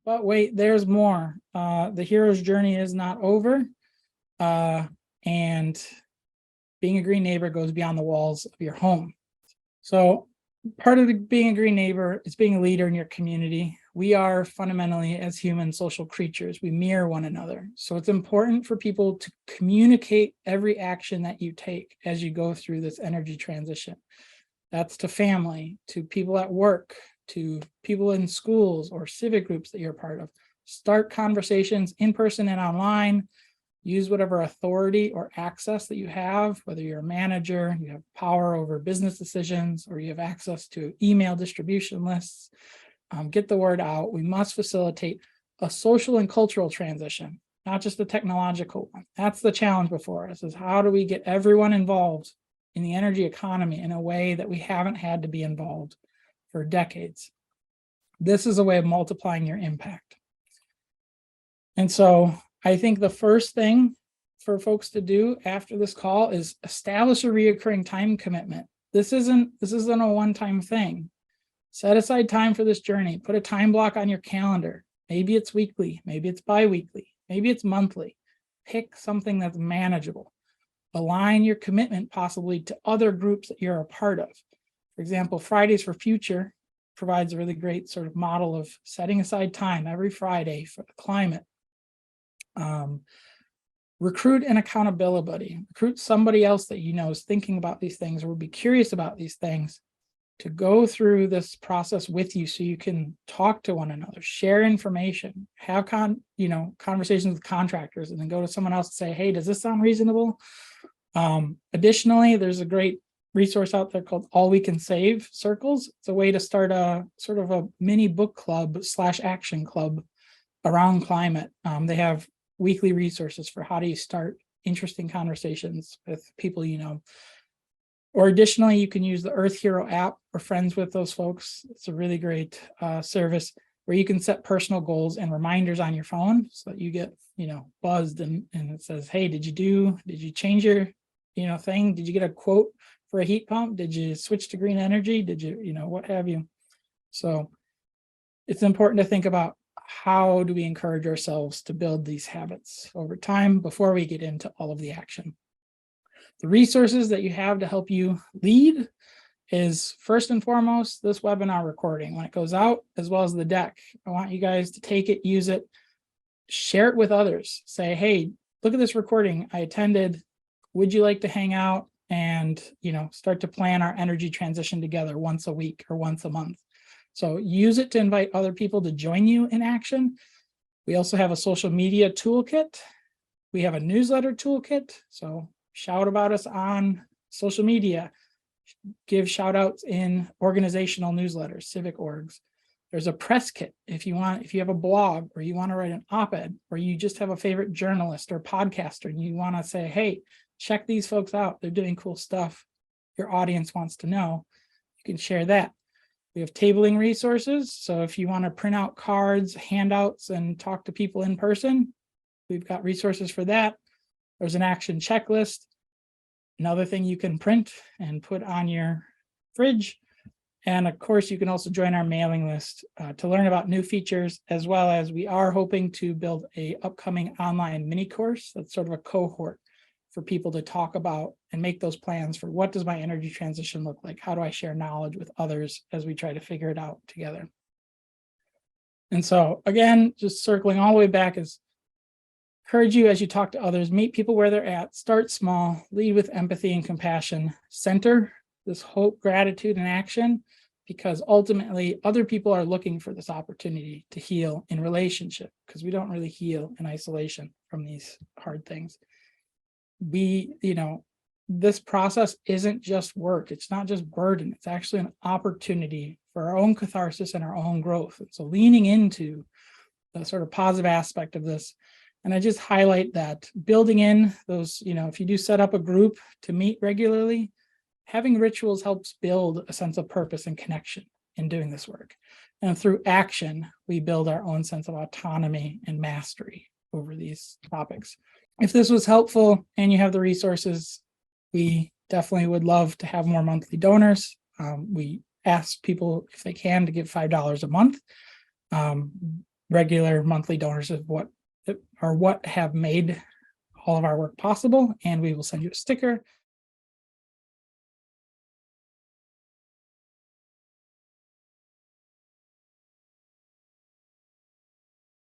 But wait, there's more. The hero's journey is not over. And being a green neighbor goes beyond the walls of your home. So part of being a green neighbor is being a leader in your community. We are fundamentally, as human social creatures, we mirror one another. So it's important for people to communicate every action that you take as you go through this energy transition. That's to family, to people at work, to people in schools or civic groups that you're part of. Start conversations in person and online. Use whatever authority or access that you have, whether you're a manager, you have power over business decisions, or you have access to email distribution lists. Get the word out. We must facilitate a social and cultural transition, not just a technological one. That's the challenge before us, is how do we get everyone involved in the energy economy in a way that we haven't had to be involved for decades. This is a way of multiplying your impact. And so I think the first thing for folks to do after this call is establish a reoccurring time commitment. This isn't a one-time thing. Set aside time for this journey. Put a time block on your calendar. Maybe it's weekly, maybe it's bi-weekly, maybe it's monthly. Pick something that's manageable. Align your commitment possibly to other groups that you're a part of. For example, Fridays for Future provides a really great sort of model of setting aside time every Friday for the climate. Recruit an accountability buddy. Recruit somebody else that you know is thinking about these things or would be curious about these things to go through this process with you so you can talk to one another, share information, have conversations with contractors, and then go to someone else and say, hey, does this sound reasonable? Additionally, there's a great resource out there called All We Can Save Circles. It's a way to start a sort of a mini book club / action club around climate. They have weekly resources for how do you start interesting conversations with people you know. Or additionally, you can use the Earth Hero app or friends with those folks. It's a really great service where you can set personal goals and reminders on your phone so that you get, buzzed and it says, hey, did you change your, thing? Did you get a quote for a heat pump? Did you switch to green energy? Did you, what have you? So it's important to think about how do we encourage ourselves to build these habits over time before we get into all of the action. The resources that you have to help you lead is first and foremost this webinar recording when it goes out, as well as the deck. I want you guys to take it, use it, share it with others. Say, hey, look at this recording I attended. Would you like to hang out and start to plan our energy transition together once a week or once a month? So use it to invite other people to join you in action. We also have a social media toolkit. We have a newsletter toolkit. So shout about us on social media. Give shout outs in organizational newsletters, civic orgs. There's a press kit if you have a blog or you want to write an op-ed or you just have a favorite journalist or podcaster and you want to say, hey, check these folks out. They're doing cool stuff. Your audience wants to know. You can share that. We have tabling resources. So if you want to print out cards, handouts, and talk to people in person, we've got resources for that. There's an action checklist. Another thing you can print and put on your fridge. And of course, you can also join our mailing list to learn about new features, as well as we are hoping to build a upcoming online mini course that's sort of a cohort for people to talk about and make those plans for what does my energy transition look like? How do I share knowledge with others as we try to figure it out together? And so again, just circling all the way back is encourage you as you talk to others, meet people where they're at, start small, lead with empathy and compassion, center this hope, gratitude, and action, because ultimately other people are looking for this opportunity to heal in relationship, because we don't really heal in isolation from these hard things. This process isn't just work. It's not just burden. It's actually an opportunity for our own catharsis and our own growth. And so leaning into the sort of positive aspect of this. And I just highlight that building in those, if you do set up a group to meet regularly, having rituals helps build a sense of purpose and connection in doing this work. And through action, we build our own sense of autonomy and mastery over these topics. If this was helpful and you have the resources, we definitely would love to have more monthly donors. We ask people if they can to give $5 a month. regular monthly donors of what have made all of our work possible, and we will send you a sticker